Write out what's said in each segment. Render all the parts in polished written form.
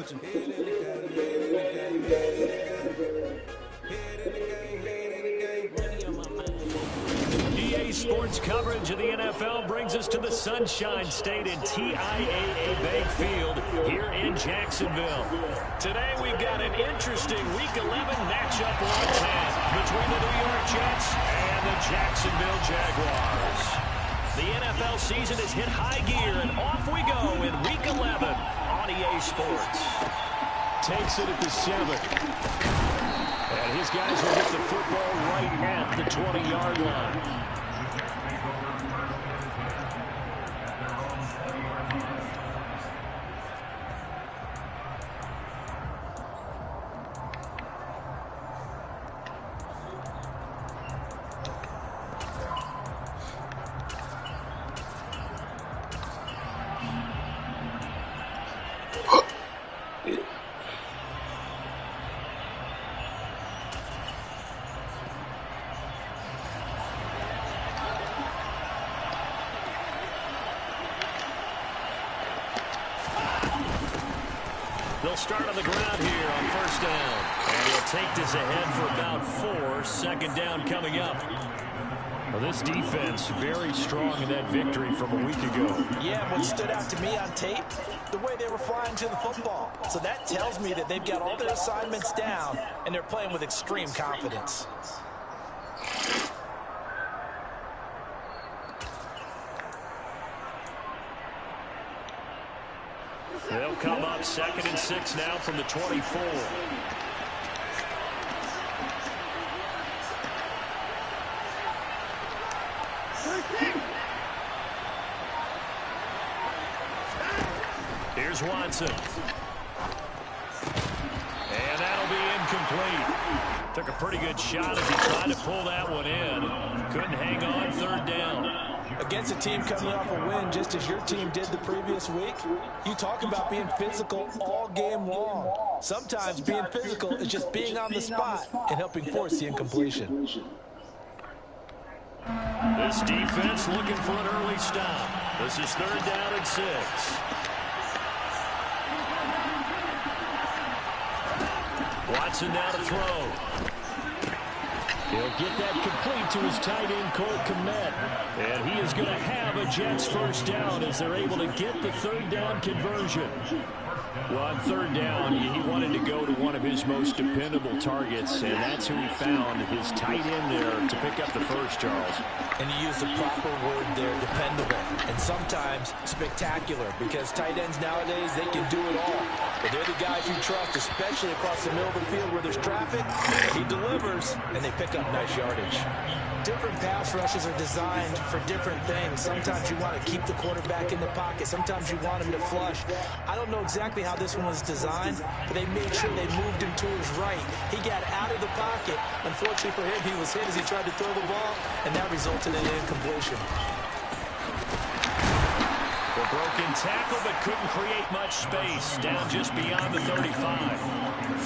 EA Sports coverage of the NFL brings us to the Sunshine State in TIAA Bank Field here in Jacksonville. Today we've got an interesting Week 11 matchup on tap between the New York Jets and the Jacksonville Jaguars. The NFL season has hit high gear, and off we go in Week 11 on EA Sports. Takes it at the 7. And his guys will get the football right at the 20-yard line. They'll start on the ground here on first down. And he'll take this ahead for about 4. Second down coming up. Well, this defense very strong in that victory from a week ago. Yeah, what stood out to me on tape, the way they were flying to the football. So that tells me that they've got all their assignments down, and they're playing with extreme confidence. They'll come up 2nd and 6 now from the 24. Here's Watson. And that'll be incomplete. Took a pretty good shot as he tried to pull that one in. Couldn't hang on, 3rd down. Against a team coming off a win just as your team did the previous week, you talk about being physical all game long. Sometimes being physical is just being on the spot and helping force the incompletion. This defense looking for an early stop. This is 3rd down and 6. Watson now to throw. He'll get that complete to his tight end, Cole Kmet. And he is going to have a Jets first down as they're able to get the 3rd down conversion. Well, on 3rd down, he wanted to go to one of his most dependable targets, and that's who he found, his tight end there, to pick up the first, Charles. And you use the proper word there, dependable, and sometimes spectacular, because tight ends nowadays, they can do it all. But they're the guys you trust, especially across the middle of the field where there's traffic. He delivers, and they pick up nice yardage. Different pass rushes are designed for different things. Sometimes you want to keep the quarterback in the pocket. Sometimes you want him to flush. I don't know exactly how this one was designed, but they made sure they moved him to his right. He got out of the pocket. Unfortunately for him, he was hit as he tried to throw the ball, and that resulted in an incompletion. The broken tackle, but couldn't create much space. Down just beyond the 35.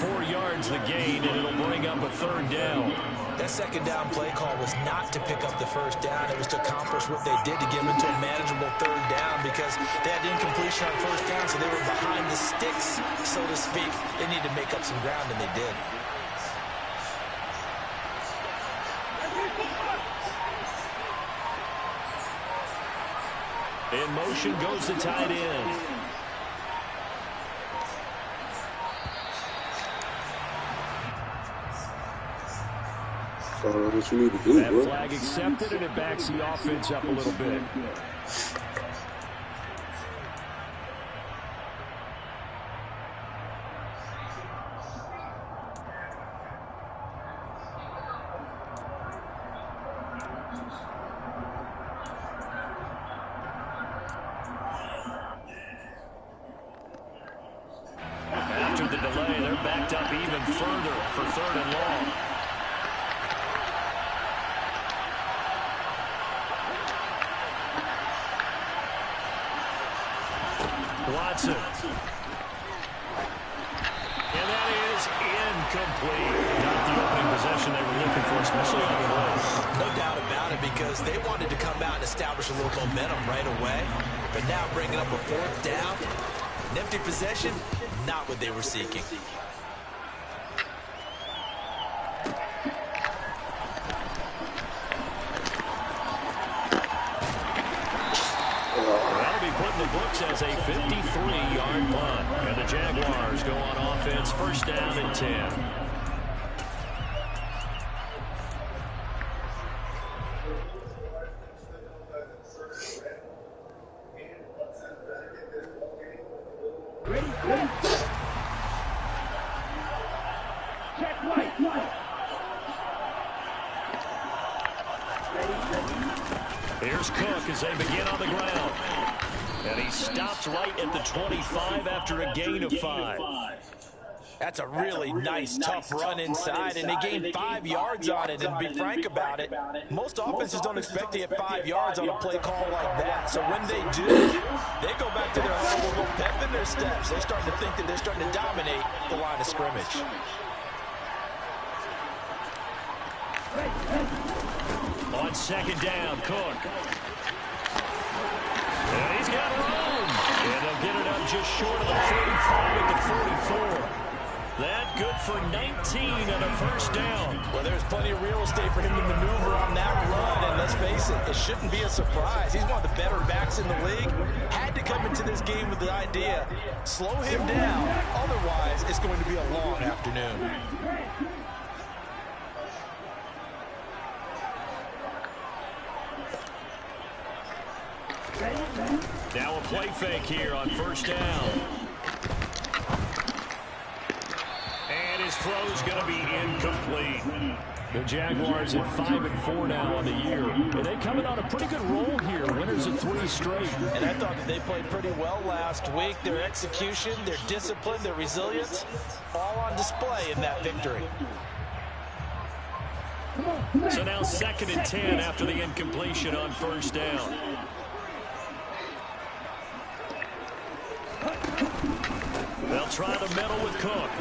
4 yards the gain, and it'll bring up a 3rd down. That 2nd down play call was not to pick up the 1st down. It was to accomplish what they did to get them into a manageable 3rd down because they had incompletion on 1st down, so they were behind the sticks, so to speak. They needed to make up some ground, and they did. In motion goes the tight end. What you need to do, that bro. flag accepted, and it backs the offense up a little bit. After the delay, they're backed up even further for 3rd and long. Watson. And that is incomplete. Not the opening possession they were looking for, especially on the road. No doubt about it, because they wanted to come out and establish a little momentum right away. But now bringing up a 4th down, An empty possession, not what they were seeking. That'll be put in the books as a 53-yard punt. And the Jaguars go on offense, first down and 10. Here's Cook as they begin on the ground. And he stops right at the 25 after a gain of 5. That's a really nice, tough run inside, and they gained 5 yards on it. And to be frank about it, most offenses don't expect to get 5 yards on a play call like that. So when they do, they go back to their huddle, little pep in their steps. They're starting to think that they're starting to dominate the line of scrimmage. On second down, Cook. And he's got room. And they'll get it up just short of the 45 at the 44. That good for 19 and a first down. Well, there's plenty of real estate for him to maneuver on that run. And let's face it, it shouldn't be a surprise. He's one of the better backs in the league. Had to come into this game with the idea, slow him down. Otherwise, it's going to be a long afternoon. Now a play fake here on first down. And his throw's going to be incomplete. The Jaguars at 5-4 now on the year. And they coming on a pretty good roll here. Winners of 3 straight. And I thought that they played pretty well last week. Their execution, their discipline, their resilience, all on display in that victory. So now 2nd and 10 after the incompletion on first down. They'll try to meddle with Cook.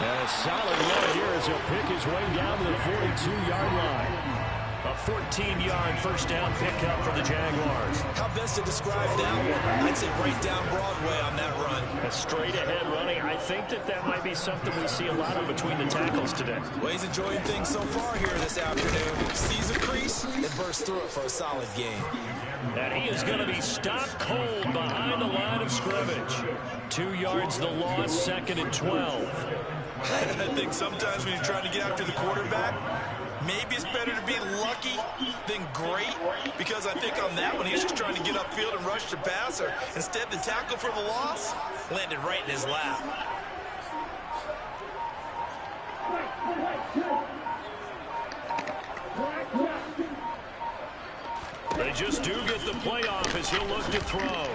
And a solid run here as he'll pick his way down to the 42-yard line. A 14-yard first down pickup for the Jaguars. How best to describe that one? I'd say right down Broadway on that run. A straight-ahead running. I think that might be something we see a lot of between the tackles today. Well, he's enjoying things so far here this afternoon. Sees a crease and bursts through it for a solid gain. And he is going to be stopped cold behind the line of scrimmage. 2 yards the loss, 2nd and 12. I think sometimes when you're trying to get after the quarterback, maybe it's better to be lucky than great, because I think on that one he was just trying to get upfield and rush the passer. Instead, the tackle for the loss landed right in his lap. They just do get the play off as he'll look to throw.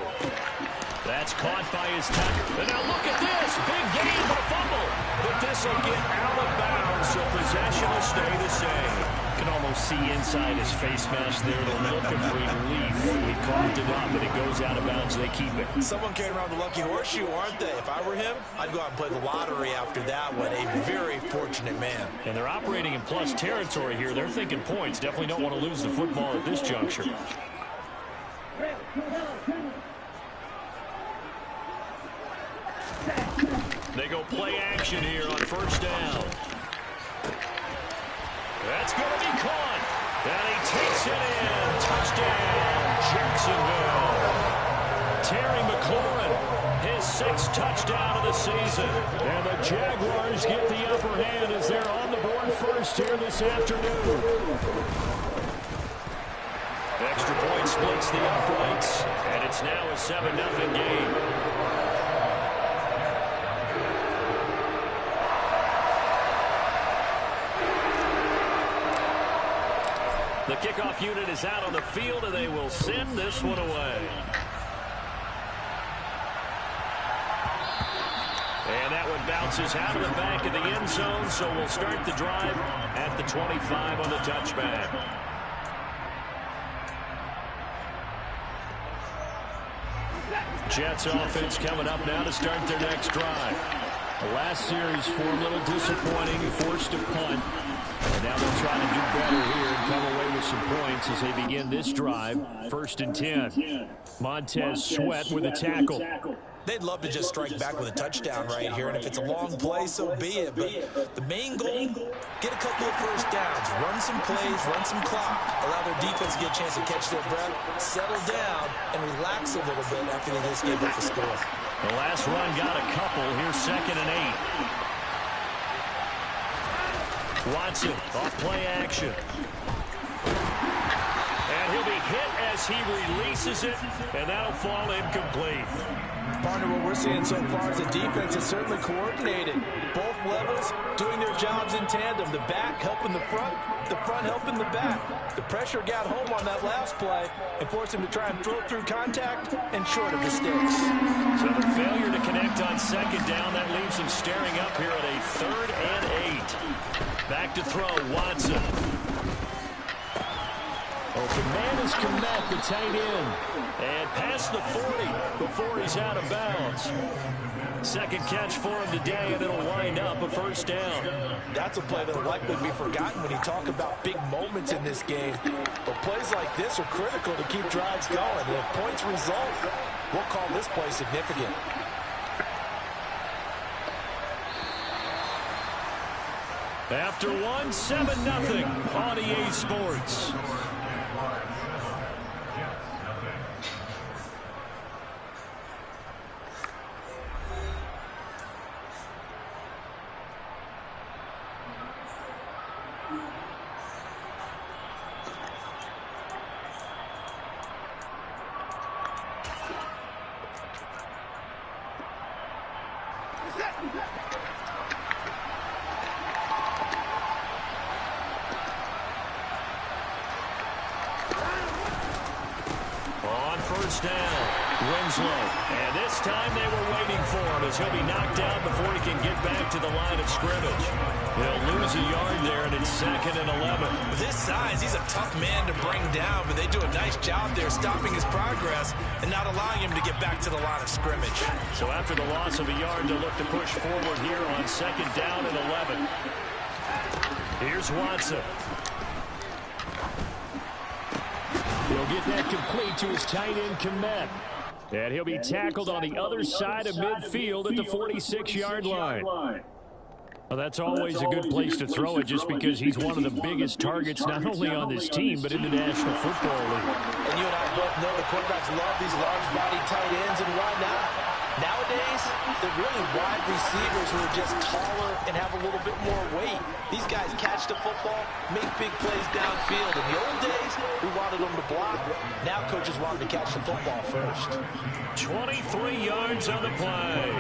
That's caught by his tackle. And now look at this. Big gain for the fumble. But this will get out of bounds, so possession will stay the same. You can almost see inside his face mask there the look of relief. He coughed it up, but it goes out of bounds. They keep it. Someone carrying around the lucky horseshoe, aren't they? If I were him, I'd go out and play the lottery after that one. A very fortunate man. And they're operating in plus territory here. They're thinking points. Definitely don't want to lose the football at this juncture. They go play action here on first down. That's going to be caught. And he takes it in. Touchdown, Jacksonville. Terry McLaurin, his 6th touchdown of the season. And the Jaguars get the upper hand as they're on the board first here this afternoon. Extra point splits the uprights. And it's now a 7-0 game. The kickoff unit is out on the field, and they will send this one away. And that one bounces out of the back of the end zone, so we'll start the drive at the 25 on the touchback. Jets offense coming up now to start their next drive. The last series for a little disappointing, forced a punt. And now they'll try to do better here and come away with some points as they begin this drive. 1st and 10. Montez Sweat with a tackle. They'd love to just strike back with a touchdown right here, and if it's a long play, so be it. But the main goal, get a couple of first downs, run some plays, run some clock, allow their defense to get a chance to catch their breath, settle down, and relax a little bit after they just gave up the score. The last run got a couple. Here's 2nd and 8. Watson off play action. And he'll be hit as he releases it, and that'll fall incomplete. Partner, what we're seeing so far is the defense is certainly coordinated. Both levels doing their jobs in tandem. The back helping the front helping the back. The pressure got home on that last play and forced him to try and throw through contact and short of the sticks. So the failure to connect on 2nd down, that leaves him staring up here at a 3rd and 8. Back to throw, Watson. Open man is Kmet, the tight end. And past the 40 before he's out of bounds. 2nd catch for him today, and it'll wind up a 1st down. That's a play that will likely be forgotten when you talk about big moments in this game. But plays like this are critical to keep drives going. And if points result, we'll call this play significant. After one, 7-0 on EA Sports. On 1st down, Winslow. And this time they were waiting for him as he'll be knocked out before he can get back to the line of scrimmage. They'll lose a yard there, and it's 2nd and 11. With his size, he's a tough man to bring down, but they do a nice job there stopping his progress and not allowing him to get back to the line of scrimmage. So after the loss of a yard, they'll look to push forward here on 2nd down and 11. Here's Watson. He'll get that complete to his tight end, Kmet. And he'll be tackled on the other side of midfield at the 46-yard line. Well, that's always a good place to throw it just because he's one of the biggest targets not only on this team but in the National Football League. And you and I both know the quarterbacks love these large-body tight ends, and why not? Nowadays, they're really wide receivers who are just taller and have a little bit more weight. These guys catch the football, make big plays downfield. In the old days, we wanted them to block. Now coaches want them to catch the football first. 23 yards on the play.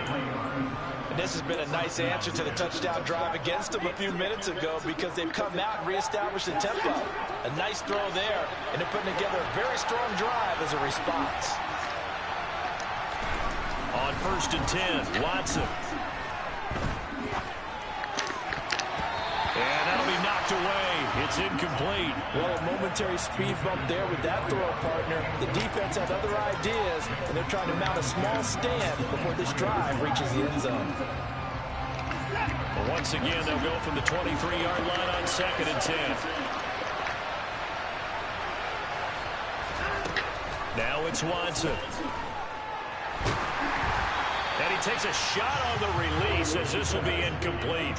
And this has been a nice answer to the touchdown drive against them a few minutes ago because they've come out and reestablished the tempo. A nice throw there, and they're putting together a very strong drive as a response. On 1st and 10, Watson. And that'll be knocked away. It's incomplete. Well, a momentary speed bump there with that throw, partner. The defense had other ideas, and they're trying to mount a small stand before this drive reaches the end zone. Well, once again, they'll go from the 23-yard line on 2nd and 10. Now it's Watson. And he takes a shot on the release as this will be incomplete.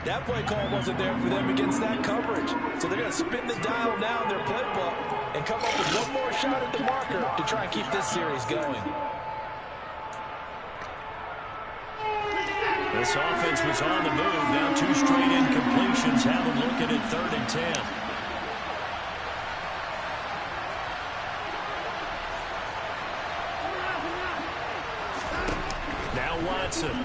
That play call wasn't there for them against that coverage. So they're going to spin the dial now in their playbook and come up with one more shot at the marker to try and keep this series going. This offense was on the move. Now 2 straight incompletions have them looking at 3rd and 10. Watson. And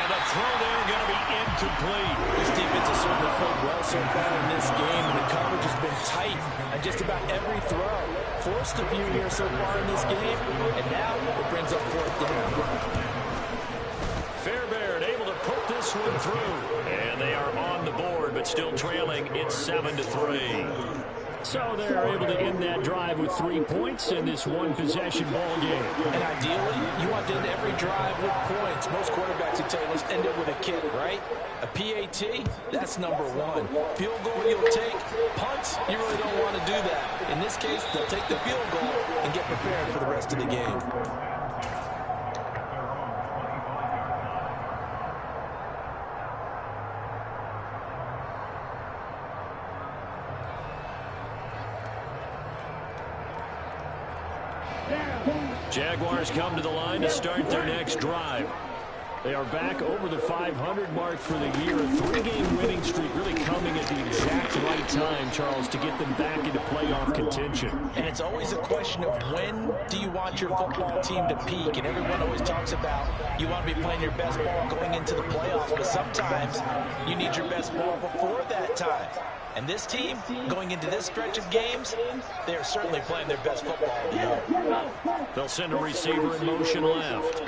a throw there going to be incomplete. This defense has certainly played well so far in this game, and the coverage has been tight on just about every throw. Forced a few here so far in this game, and now it brings up 4th down. Fairbairn able to put this one through. And they are on the board, but still trailing. It's 7-3. So they're able to end that drive with 3 points in this one-possession ball game. And ideally, you want to end every drive with points. Most quarterbacks would tell you, let's end it with a kick, right? A PAT, that's number one. Field goal you'll take. Punts, you really don't want to do that. In this case, they'll take the field goal and get prepared for the rest of the game. Jaguars come to the line to start their next drive. They are back over the 500 mark for the year. A 3-game winning streak really coming at the exact right time, Charles, to get them back into playoff contention. And it's always a question of when do you want your football team to peak? And everyone always talks about you want to be playing your best ball going into the playoffs, but sometimes you need your best ball before that time. And this team, going into this stretch of games, they are certainly playing their best football of the year. They'll send a receiver in motion left.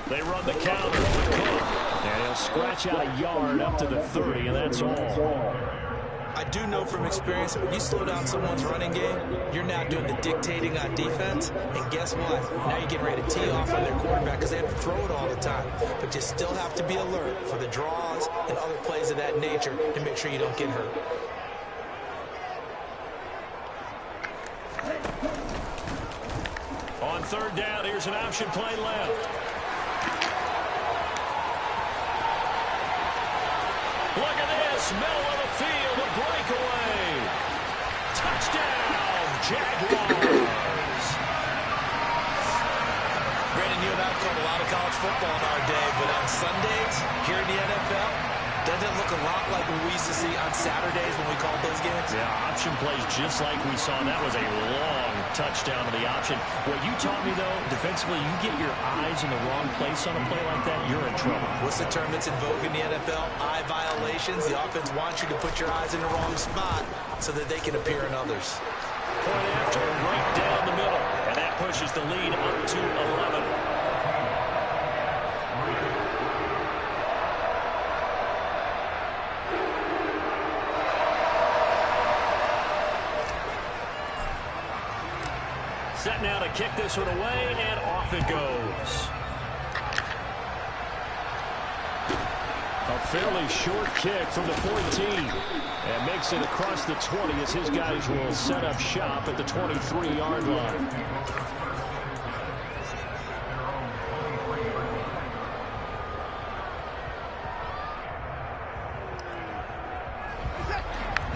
They run the counter with Cook. And he'll scratch out a yard up to the 30, and that's all. I do know from experience that when you slow down someone's running game, you're now doing the dictating on defense. And guess what? Now you're getting ready to tee off on their quarterback because they have to throw it all the time. But you still have to be alert for the draws and other plays of that nature to make sure you don't get hurt. On third down, here's an option play left. Look at this, middle of the field, a breakaway. Touchdown, Jaguars. Brandon, you and I have called a lot of college football in our day, but on Sundays, here in the NFL, doesn't it look a lot like what we used to see on Saturdays when we called those games? Yeah, option plays just like we saw. That was a long touchdown to the option. What you taught me, though, defensively, you get your eyes in the wrong place on a play like that, you're in trouble. What's the term that's in vogue in the NFL? Eye violations. The offense wants you to put your eyes in the wrong spot so that they can appear in others. Point after, right down the middle. And that pushes the lead up to 11. Set now to kick this one away, and off it goes. A fairly short kick from the 14. And makes it across the 20 as his guys will set up shop at the 23-yard line.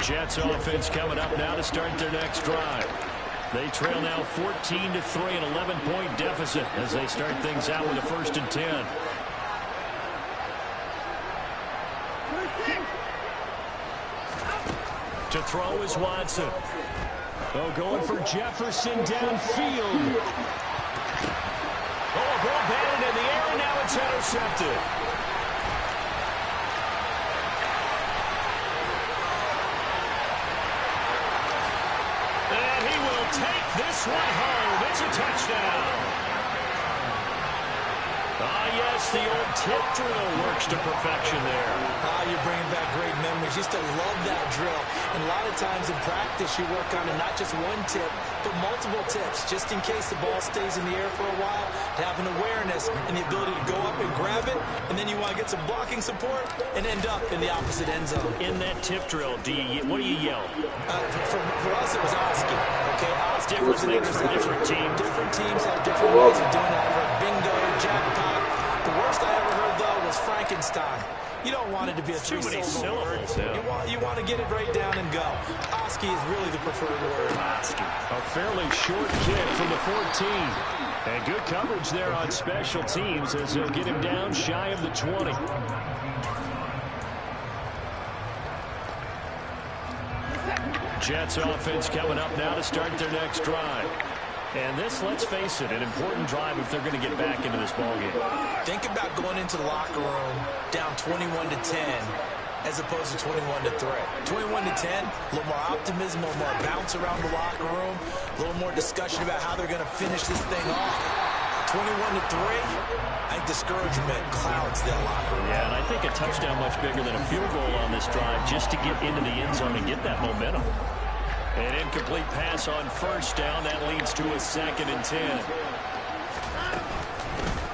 Jets offense coming up now to start their next drive. They trail now 14-3, an 11-point deficit as they start things out with a 1st and 10. To throw is Watson. Oh, going for Jefferson downfield. Oh, a ball batted in the air, and now it's intercepted. And he will take this one home. It's a touchdown. Ah, yes, the old tip drill works to perfection there. Ah, you're bringing back great memories. Used to love that drill. And a lot of times in practice, you work on it, not just one tip, but multiple tips, just in case the ball stays in the air for a while, to have an awareness and the ability to go up and grab it, and then you want to get some blocking support and end up in the opposite end zone. In that tip drill, what do you yell? For us, it was Oski. Okay, Oski was an interception. Different teams. Different teams have different ways of doing that. I've heard bingo, jackpot. The worst I ever heard, though, was Frankenstein. You don't want it to be a three-syllable word. Yeah. You want to get it right down and go. Oski is really the preferred word. Oski. A fairly short kick from the 14. And good coverage there on special teams as they'll get him down shy of the 20. Jets offense coming up now to start their next drive. And this, let's face it, an important drive if they're going to get back into this ballgame. Think about going into the locker room down 21-10 as opposed to 21-3. 21-10, a little more optimism, a little more bounce around the locker room, a little more discussion about how they're going to finish this thing off. 21-3. I think discouragement clouds that locker room. Yeah, and I think a touchdown much bigger than a field goal on this drive just to get into the end zone and get that momentum. An incomplete pass on first down. That leads to a 2nd and 10.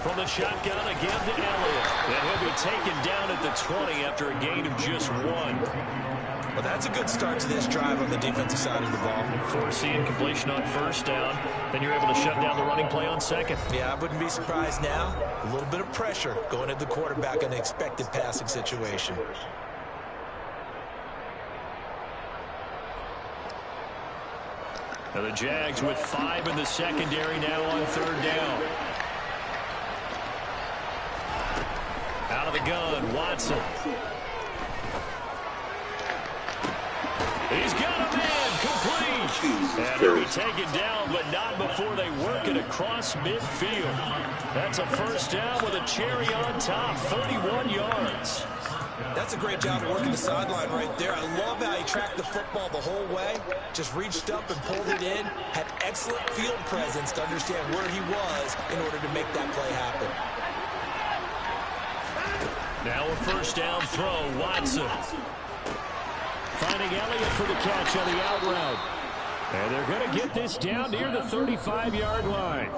From the shotgun again to Elliott. And he'll be taken down at the 20 after a gain of just 1. Well, that's a good start to this drive on the defensive side of the ball. Forcing completion on first down. Then you're able to shut down the running play on 2nd. Yeah, I wouldn't be surprised now. A little bit of pressure going at the quarterback in an expected passing situation. Now the Jags with 5 in the secondary now on 3rd down. Out of the gun, Watson. He's got a man, complete. And he'll be taken down, but not before they work it across midfield. That's a first down with a cherry on top, 31 yards. That's a great job of working the sideline right there. I love how he tracked the football the whole way. Just reached up and pulled it in. Had excellent field presence to understand where he was in order to make that play happen. Now a first down throw, Watson. Finding Elliott for the catch on the out route. And they're going to get this down near the 35-yard line.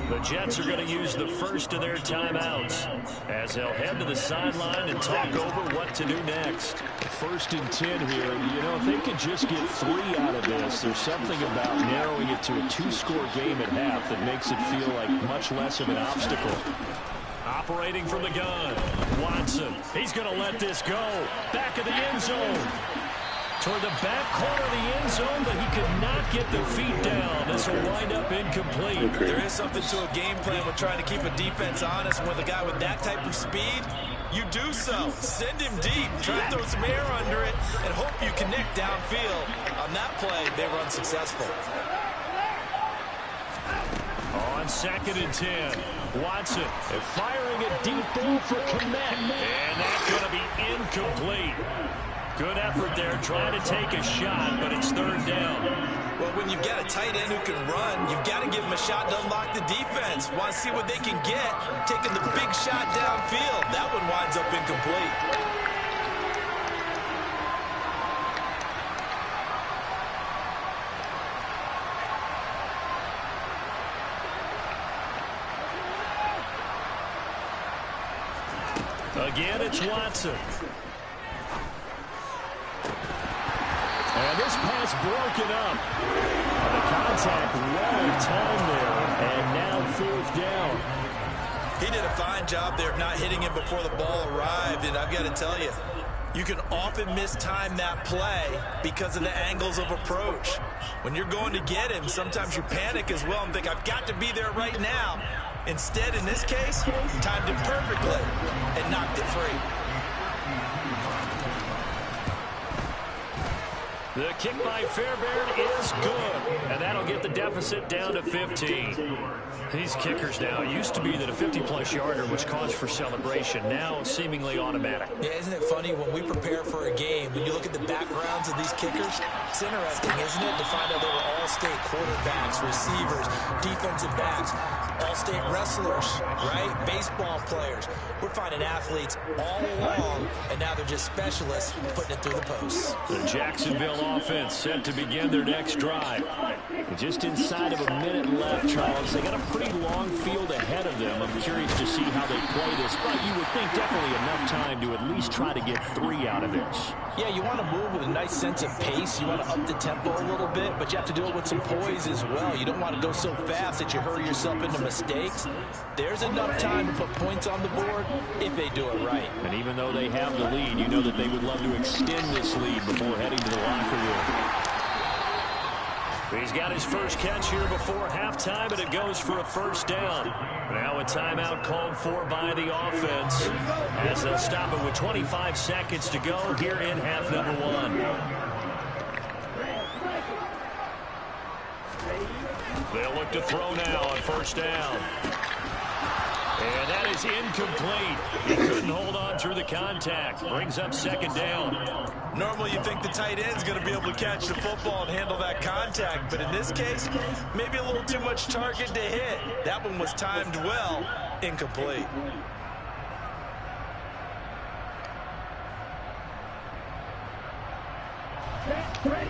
The Jets are going to use the first of their timeouts as they'll head to the sideline and talk over what to do next. 1st and 10 here. You know, if they could just get 3 out of this, there's something about narrowing it to a 2-score game at half that makes it feel like much less of an obstacle. Operating from the gun, Watson. He's going to let this go. Back of the end zone. Toward the back corner of the end zone, but he could not get the feet down. This will wind up incomplete. There is something to a game plan with trying to keep a defense honest. With a guy with that type of speed, you do so. Send him deep. Try to throw some air under it and hope you connect downfield. On that play, they were unsuccessful. On 2nd and 10, Watson firing a deep ball for Kmet. And that's going to be incomplete. Good effort there, trying to take a shot, but it's 3rd down. Well, when you've got a tight end who can run, you've got to give him a shot to unlock the defense. Want to see what they can get, taking the big shot downfield. That one winds up incomplete. Again, it's Watson. And this pass broken up. The contact well timed there, and now 4th down. He did a fine job there of not hitting him before the ball arrived, and I've got to tell you, you can often mistime that play because of the angles of approach. When you're going to get him, sometimes you panic as well and think, I've got to be there right now. Instead, in this case, timed it perfectly and knocked it free. The kick by Fairbairn is good, and that'll get the deficit down to 15. These kickers now, used to be that a 50-plus yarder was cause for celebration, now seemingly automatic. Yeah, isn't it funny when we prepare for a game, when you look at the backgrounds of these kickers, it's interesting, isn't it, to find out they were all-state quarterbacks, receivers, defensive backs, all-state wrestlers, right? Baseball players. We're finding athletes all along, and now they're just specialists putting it through the posts. The Jacksonville offense set to begin their next drive. Just inside of a minute left, Charles. They got a pretty long field ahead of them. I'm curious to see how they play this, but you would think definitely enough time to at least try to get 3 out of this. Yeah, you want to move with a nice sense of pace. You want to up the tempo a little bit, but you have to do it with some poise as well. You don't want to go so fast that you hurry yourself into mistakes. There's enough time to put points on the board if they do it right. And even though they have the lead, you know that they would love to extend this lead before heading to the locker room. He's got his first catch here before halftime, and it goes for a first down. Now a timeout called for by the offense as they'll stop it with 25 seconds to go here in half number 1. They'll look to throw now on first down. And that is incomplete. He couldn't hold on through the contact. Brings up second down. Normally you think the tight end's going to be able to catch the football and handle that contact, but in this case, maybe a little too much target to hit. That one was timed well. Incomplete.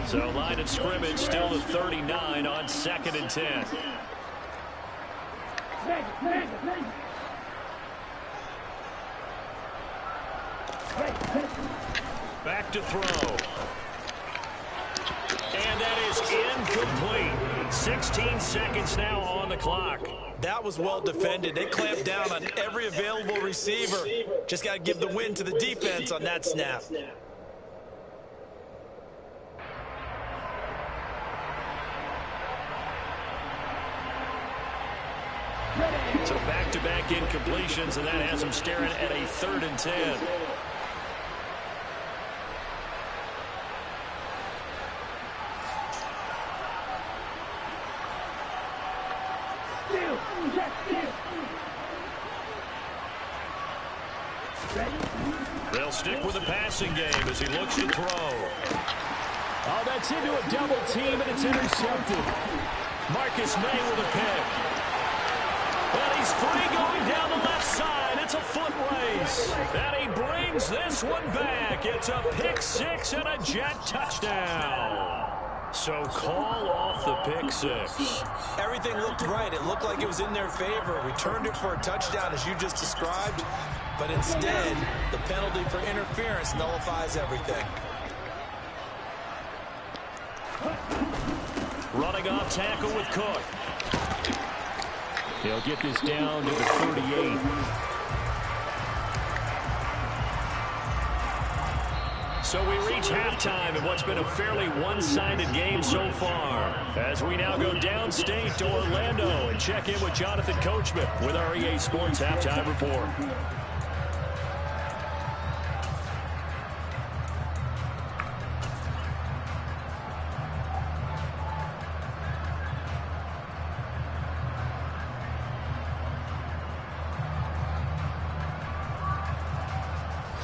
So line of scrimmage still to 39 on 2nd and 10. Back to throw. And that is incomplete. 16 seconds now on the clock. That was well defended. They clamped down on every available receiver. Just got to give the win to the defense on that snap. So back-to-back incompletions, and that has him staring at a 3rd and 10. They'll stick with the passing game as he looks to throw. Oh, that's into a double team, and it's intercepted. Marcus May with a pick. And he's free going down the left side. It's a foot race. And he brings this one back. It's a pick six and a Jet touchdown. So call off the pick six. Everything looked right. It looked like it was in their favor. Returned it for a touchdown as you just described. But instead, the penalty for interference nullifies everything. Running off tackle with Cook. He'll get this down to the 38. So we reach halftime in what's been a fairly one-sided game so far. As we now go downstate to Orlando and check in with Jonathan Coachman with our EA Sports Halftime Report.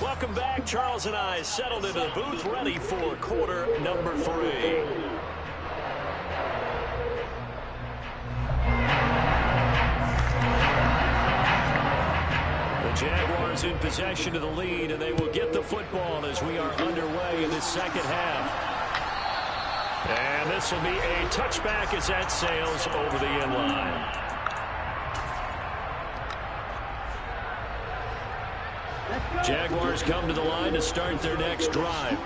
Welcome back. Charles and I settled into the booth, ready for quarter number 3. The Jaguars in possession of the lead, and they will get the football as we are underway in the second half. And this will be a touchback as that sails over the end line. Jaguars come to the line to start their next drive.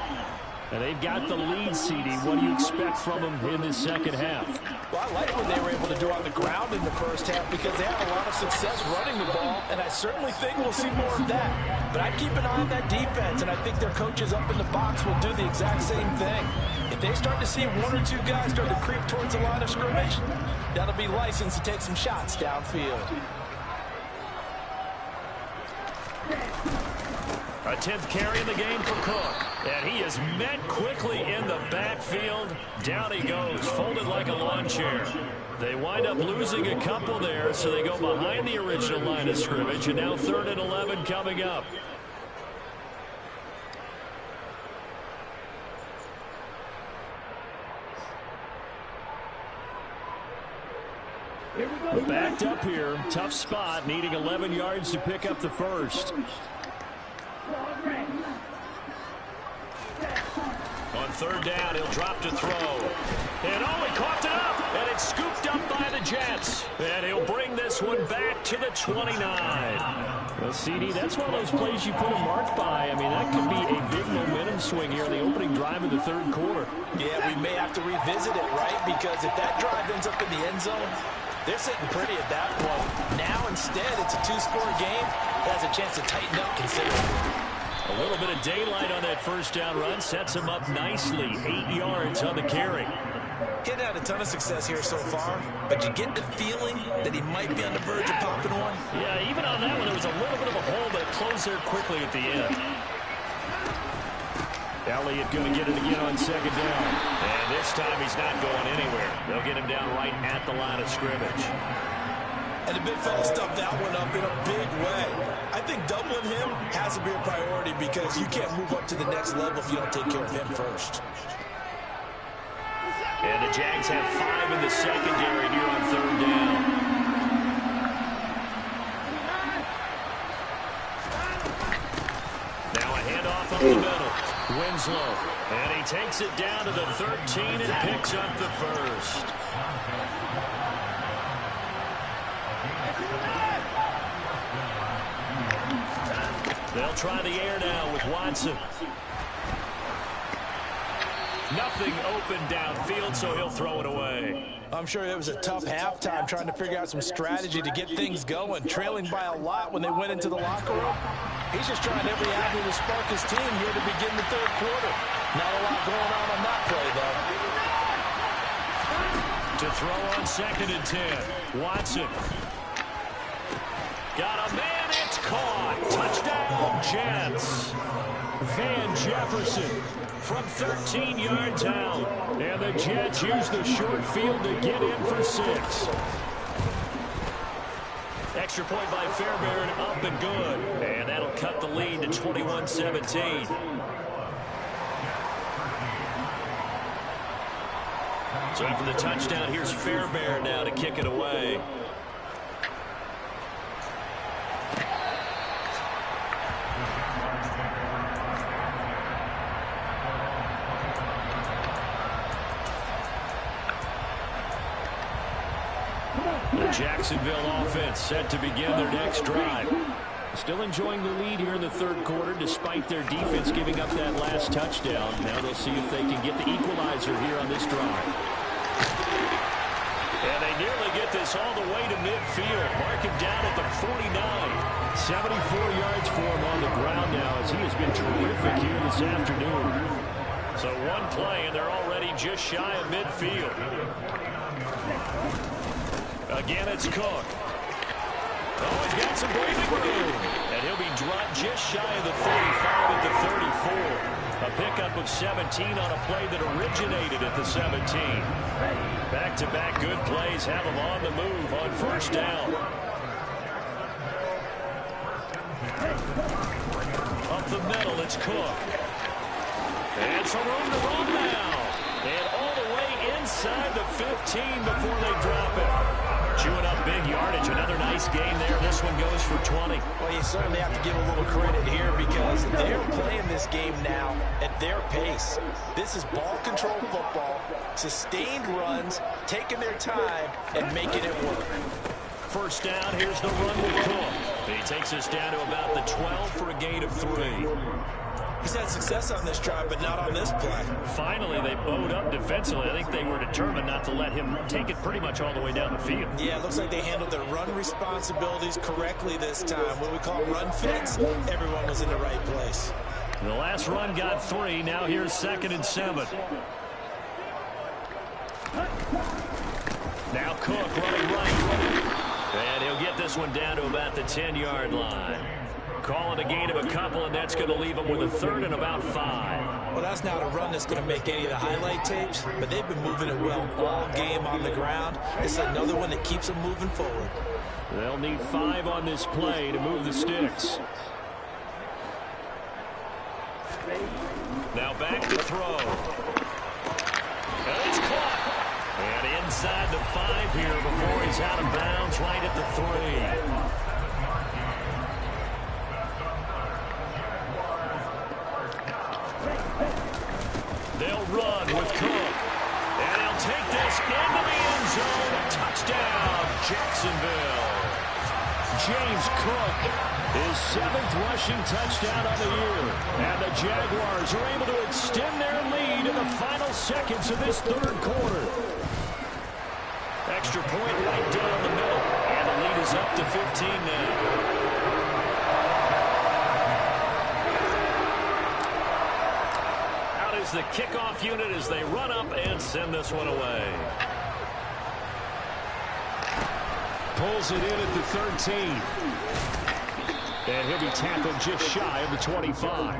And they've got the lead, CD. What do you expect from them in the second half? Well, I like what they were able to do on the ground in the first half because they had a lot of success running the ball, and I certainly think we'll see more of that. But I'd keep an eye on that defense, and I think their coaches up in the box will do the exact same thing. If they start to see 1 or 2 guys start to creep towards the line of scrimmage, that'll be licensed to take some shots downfield. A 10th carry in the game for Cook. And he is met quickly in the backfield. Down he goes, folded like a lawn chair. They wind up losing a couple there, so they go behind the original line of scrimmage. And now 3rd and 11 coming up. Backed up here. Tough spot, needing 11 yards to pick up the first. On 3rd down, he'll drop to throw. And oh, he coughed it up. And it's scooped up by the Jets. And he'll bring this one back to the 29. Well, CD, that's one of those plays you put a mark by. I mean, that could be a big momentum swing here in the opening drive of the 3rd quarter. Yeah, we may have to revisit it, right? Because if that drive ends up in the end zone, they're sitting pretty at that point. Now, instead, it's a 2-score game. It has a chance to tighten up considerably. A little bit of daylight on that first down run sets him up nicely. 8 yards on the carry. He had a ton of success here so far, but you get the feeling that he might be on the verge of popping one. Yeah, even on that one, there was a little bit of a hole that closed there quickly at the end. Elliott going to get it again on 2nd down. And this time he's not going anywhere. They'll get him down right at the line of scrimmage. And the big fella stuffed that one up in a big way. I think doubling him has to be a priority because you can't move up to the next level if you don't take care of him first. And the Jags have 5 in the secondary here on 3rd down. Now a handoff up the middle. Winslow. And he takes it down to the 13 and picks up the first. They'll try the air now with Watson. Nothing open downfield, so he'll throw it away. I'm sure it was a tough halftime trying to figure out some strategy to get things going, trailing by a lot when they went into the locker room. He's just trying every avenue to spark his team here to begin the 3rd quarter. Not a lot going on that play, though. To throw on 2nd and 10. Watson. Got a man, it's caught. Touchdown, Jets. Van Jefferson from 13 yards out. And the Jets use the short field to get in for 6. Extra point by Fairbairn, up and good. And that'll cut the lead to 21-17. So after the touchdown, here's Fairbairn now to kick it away. The Jacksonville offense set to begin their next drive. Still enjoying the lead here in the 3rd quarter despite their defense giving up that last touchdown. Now they'll see if they can get the equalizer here on this drive. And they nearly get this all the way to midfield. Mark him down at the 49. 74 yards for him on the ground now as he has been terrific here this afternoon. So one play and they're already just shy of midfield. Again, it's Cook. Oh, he's got some breathing room. And he'll be dropped just shy of the 45 at the 34. A pickup of 17 on a play that originated at the 17. Back-to-back good plays have him on the move on 1st down. Up the middle, it's Cook. And some room to run now. And all the way inside the 15 before they drop it. Chewing up big yardage. Another nice game there. This one goes for 20. Well, you certainly have to give a little credit here because they're playing this game now at their pace. This is ball control football, sustained runs, taking their time, and making it work. 1st down, here's the run with Cook. He takes us down to about the 12 for a gain of 3. He's had success on this drive, but not on this play. Finally, they bowed up defensively. I think they were determined not to let him take it pretty much all the way down the field. Yeah, it looks like they handled their run responsibilities correctly this time. What we call run fits, everyone was in the right place. The last run got 3. Now here's 2nd and 7. Now Cook running right. And he'll get this one down to about the 10-yard line. Call it a gain of a couple, and that's going to leave them with a 3rd and about 5. Well, that's not a run that's going to make any of the highlight tapes, but they've been moving it well all game on the ground. It's another one that keeps them moving forward. They'll need 5 on this play to move the sticks. Now back to throw. And it's caught. And inside the 5 here before he's out of bounds right at the 3. They'll run with Cook. And he'll take this into the end zone. Touchdown, Jacksonville. James Cook, his 7th rushing touchdown of the year. And the Jaguars are able to extend their lead in the final seconds of this 3rd quarter. Extra point right down the middle. And the lead is up to 15 now. The kickoff unit as they run up and send this one away. Pulls it in at the 13. And he'll be tackled just shy of the 25.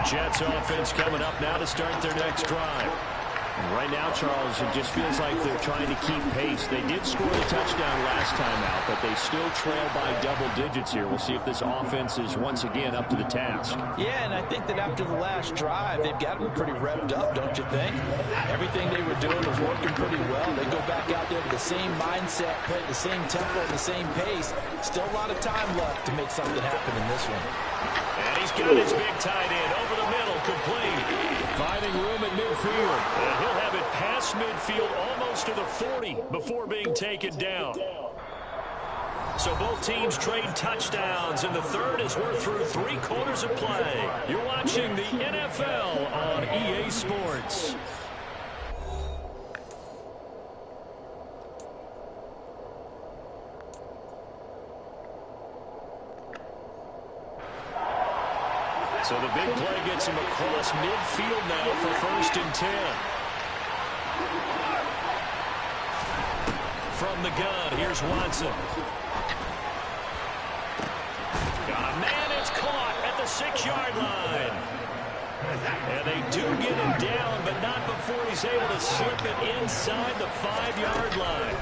Jets offense coming up now to start their next drive. Right now, Charles, it just feels like they're trying to keep pace. They did score a touchdown last time out, but they still trail by double digits here. We'll see if this offense is once again up to the task. Yeah, and I think that after the last drive, they've got to be pretty revved up, don't you think? Everything they were doing was working pretty well. They go back out there with the same mindset, play at the same tempo, and the same pace. Still a lot of time left to make something happen in this one. And he's got his big tight end over the middle, complete. Finding room at midfield. And he'll have it past midfield almost to the 40 before being taken down. So both teams trade touchdowns, and the third as we're through 3 quarters of play. You're watching the NFL on EA Sports. So the big play gets him across midfield now for 1st and 10. From the gun, here's Watson. Got a man, it's caught at the 6-yard line. And they do get him down, but not before he's able to slip it inside the 5-yard line.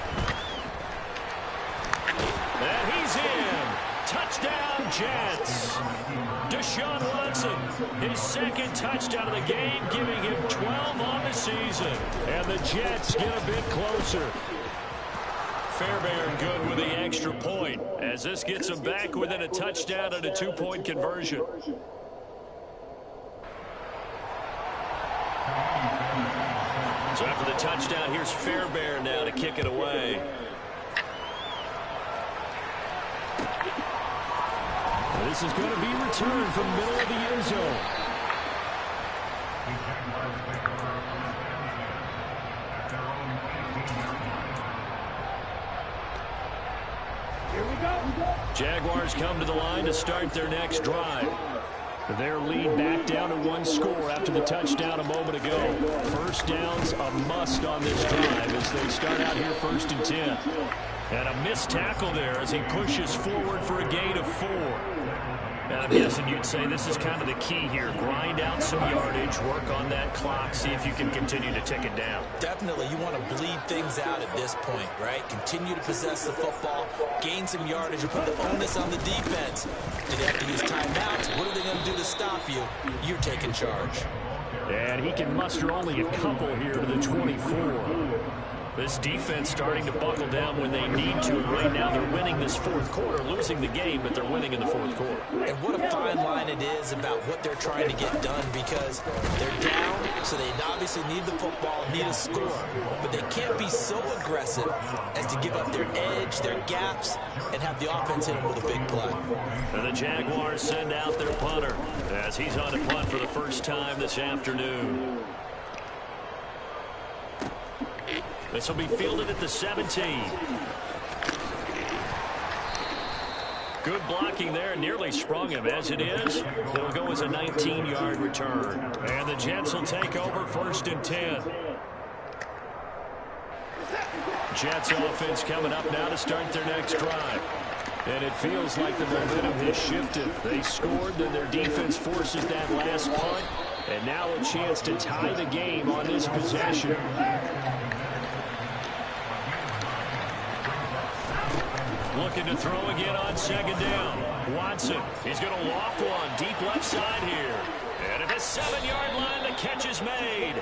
And he's in. Touchdown, Jets. Deshaun Watson, his 2nd touchdown of the game, giving him 12 on the season. And the Jets get a bit closer. Fairbairn good with the extra point, as this gets them back within a touchdown and a 2-point conversion. So after the touchdown, here's Fairbairn now to kick it away. This is going to be returned from the middle of the end zone. Here we go. Jaguars come to the line to start their next drive. Their lead back down to 1 score after the touchdown a moment ago. 1st down's a must on this drive as they start out here 1st and 10. And a missed tackle there as he pushes forward for a gain of 4. I'm guessing you'd say this is kind of the key here. Grind out some yardage, work on that clock, see if you can continue to tick it down. Definitely, you want to bleed things out at this point, right? Continue to possess the football, gain some yardage, and put the onus on the defense. Do they have to use timeouts? What are they going to do to stop you? You're taking charge. And he can muster only a couple here to the 24. This defense starting to buckle down when they need to. Right now they're winning this 4th quarter, losing the game, but they're winning in the 4th quarter. And what a fine line it is about what they're trying to get done, because they're down, so they obviously need the football, need a score. But they can't be so aggressive as to give up their edge, their gaps, and have the offense hit them with a big play. And the Jaguars send out their punter as he's on a punt for the first time this afternoon. This will be fielded at the 17. Good blocking there, nearly sprung him. As it is, it'll go as a 19-yard return. And the Jets will take over 1st and 10. Jets offense coming up now to start their next drive. And it feels like the momentum has shifted. They scored, then their defense forces that last punt. And now a chance to tie the game on this possession. Looking to throw again on 2nd down. Watson, he's going to loft one deep left side here. And at the 7-yard line, the catch is made.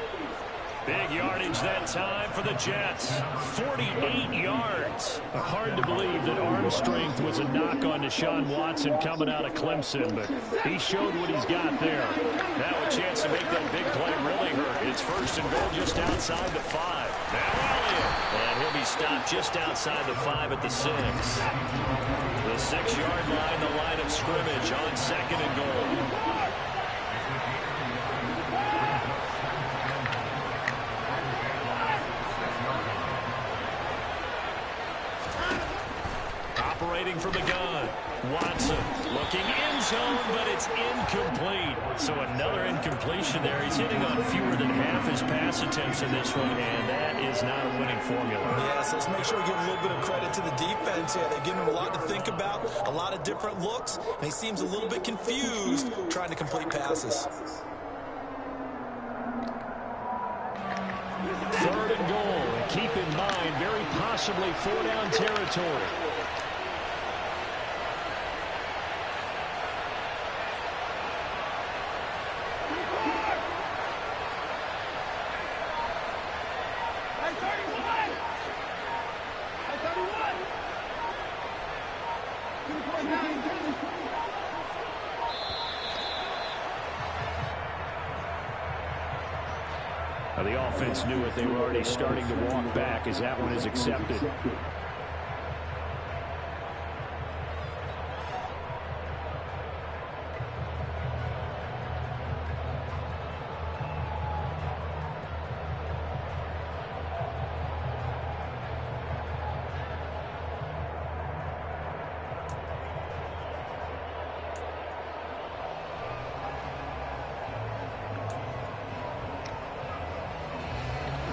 Big yardage that time for the Jets. 48 yards. Hard to believe that arm strength was a knock on Deshaun Watson coming out of Clemson, but he showed what he's got there. Now a chance to make that big play really hurt. It's 1st and goal just outside the 5. Now Elliott. And he'll be stopped just outside the 5 at the 6. The 6-yard line, the line of scrimmage on 2nd and goal. Operating from the gun. Watson looking end zone, but it's incomplete. So another incompletion there. He's hitting on fewer than half his pass attempts in this one, and that is not a winning formula. Yeah, so let's make sure we give a little bit of credit to the defense here. They're giving him a lot to think about, a lot of different looks, and he seems a little bit confused trying to complete passes. Third and goal. And keep in mind, very possibly four-down territory. Now, the offense knew it. They were already starting to walk back as that one is accepted.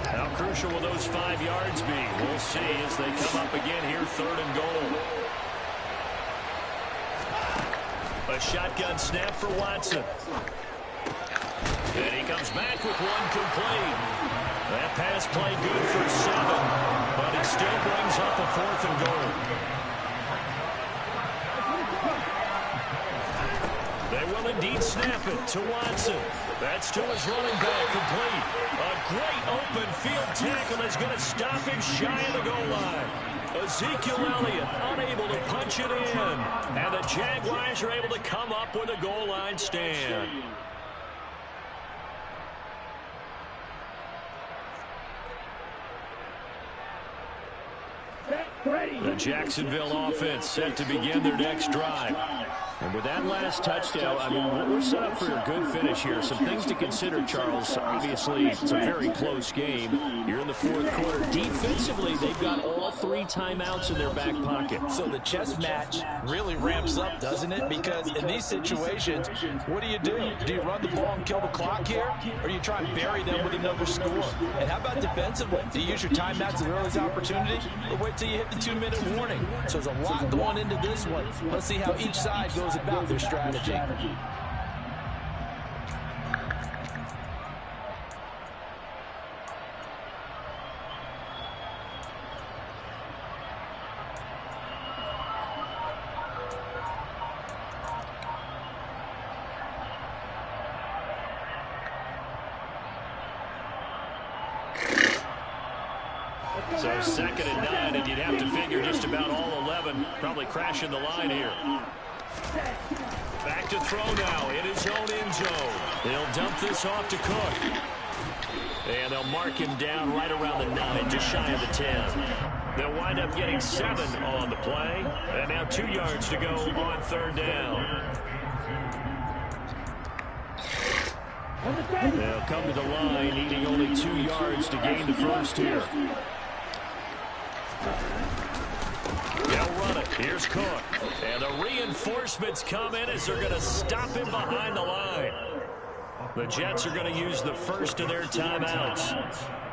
How crucial will those 5 yards be? We'll see as they come up again here, third and goal. A shotgun snap for Watson. And he comes back with one complete. That pass play good for 7, but it still brings up a fourth and goal. They will indeed snap it to Watson. That's to his running back, complete. A great open field tackle is going to stop him shy of the goal line. Ezekiel Elliott unable to punch it in. And the Jaguars are able to come up with a goal line stand. The Jacksonville offense set to begin their next drive. And with that last touchdown, I mean, we're set up for a good finish here. Some things to consider, Charles. Obviously, it's a very close game. You're in the fourth quarter. Defensively, they've got all 3 timeouts in their back pocket. So the chess match really ramps up, doesn't it? Because in these situations, what do? Do you run the ball and kill the clock here? Or do you try and bury them with another score? And how about defensively? Do you use your timeouts at the earliest opportunity? Or wait till you hit the 2-minute warning? So there's a lot going into this one. Let's see how each side goes about their strategy. So 2nd and 9, and you'd have to figure just about all 11 probably crashing the line here. Back to throw now in his own end zone. They'll dump this off to Cook. And they'll mark him down right around the 9, just shy of the 10. They'll wind up getting 7 on the play. And now 2 yards to go on 3rd down. They'll come to the line, needing only 2 yards to gain the first here. They'll run it. Here's Cook. And the reinforcements come in as they're going to stop him behind the line. The Jets are going to use the first of their timeouts,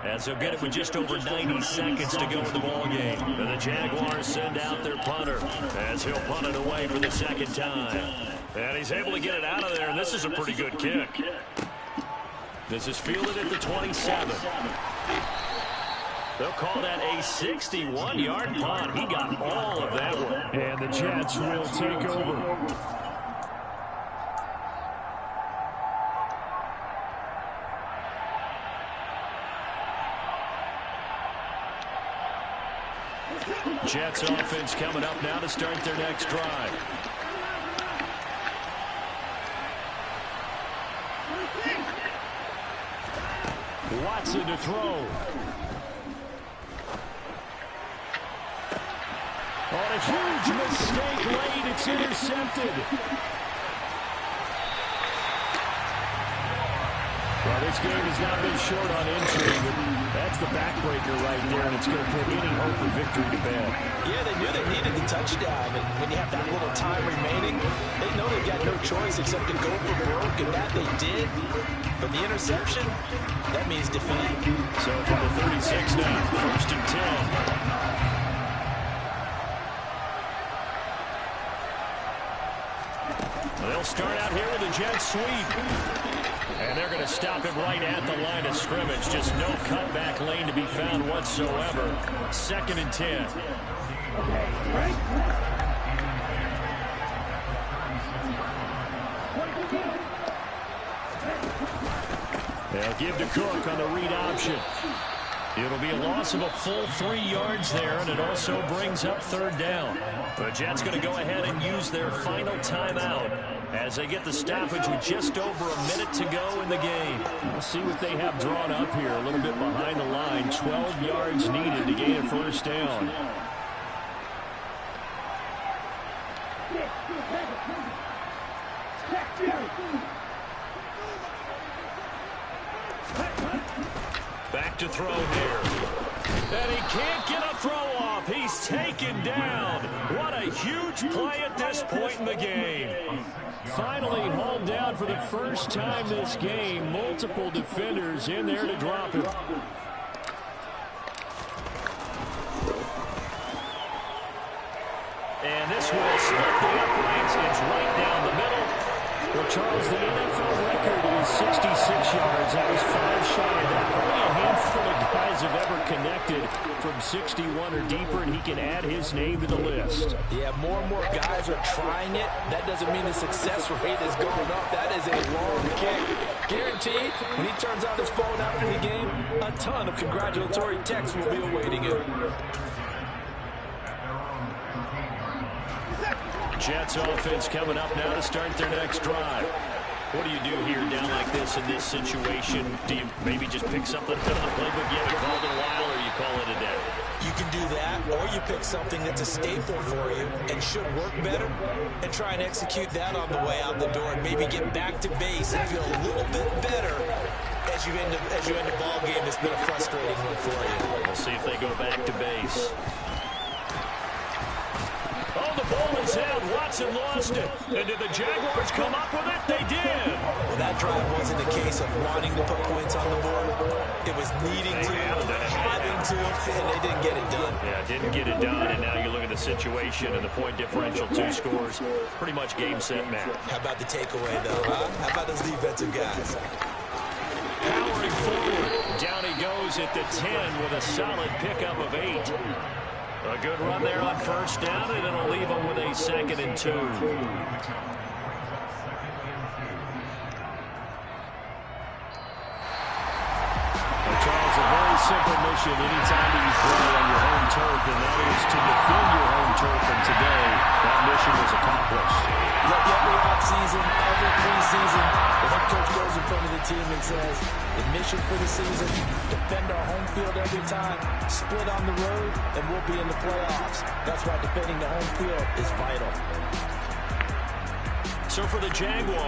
as they'll get it with just over 90 seconds to go in the ballgame. And the Jaguars send out their punter, as he'll punt it away for the 2nd time. And he's able to get it out of there, and this is a pretty good kick. This is fielded at the 27. They'll call that a 61-yard punt. He got all of that one. And the Jets will take over. Jets offense coming up now to start their next drive. Watson to throw. On a huge mistake late, it's intercepted. Well, this game has not been short on intrigue, but that's the backbreaker right there, and it's going to put any hope of victory to bed. Yeah, they knew they needed the touchdown, and when you have that little time remaining, they know they've got no choice except to go for broke, and that they did. But the interception, that means defeat. So from the 36 now, 1st and 10. They'll start out here with a jet sweep. And they're going to stop it right at the line of scrimmage. Just no cutback lane to be found whatsoever. 2nd and 10. They'll give to Cook on the read option. It'll be a loss of a full 3 yards there, and it also brings up 3rd down. The Jets going to go ahead and use their final timeout as they get the stoppage with just over a minute to go in the game. We'll see what they have drawn up here. A little bit behind the line. 12 yards needed to gain a 1st down. Back to throw here. And he can't get a throw off. He's taken down. What a huge play at this point in the game. Finally hauled down for the first time this game. Multiple defenders in there to drop it. And this will split the uprights. It's right down the middle. Well, Charles, the NFL record is 66 yards. That was 5 shy of that. Only a handful of guys have ever connected from 61 or deeper, and he can add his name to the list. Yeah, more and more guys are trying it. That doesn't mean the success rate is going up. That is a long kick. Guaranteed, when he turns on his phone after the game, a ton of congratulatory texts will be awaiting him. Jets offense coming up now to start their next drive. What do you do here down like this in this situation? Do you maybe just pick something out of the playbook you haven't called in a while, or you call it a day? You can do that, or you pick something that's a staple for you and should work better and try and execute that on the way out the door and maybe get back to base and feel a little bit better as you end a ball game that's been a frustrating one for you. We'll see if they go back to base. Oh, the ball is out. Watson lost it. And did the Jaguars come up with it? They did. Well, that drive wasn't a case of wanting to put points on the board. It was needing to, having to, and they didn't get it done. Yeah, didn't get it done, and now you look at the situation and the point differential, 2 scores, pretty much game, set, match. How about the takeaway, though, huh? How about those defensive guys? Powering forward. Down he goes at the 10 with a solid pickup of 8. A good run there on 1st down, and it'll leave him with a 2nd and 2. Charles, a very simple mission anytime that you play on your home turf, and that is to defend your home turf. And today, that mission was accomplished. Look, every offseason, every preseason, the head coach goes in front of the team and says, the mission for the season, defend our home field every time, split on the road, and we'll be in the playoffs. That's why defending the home field is vital. So for the Jaguars,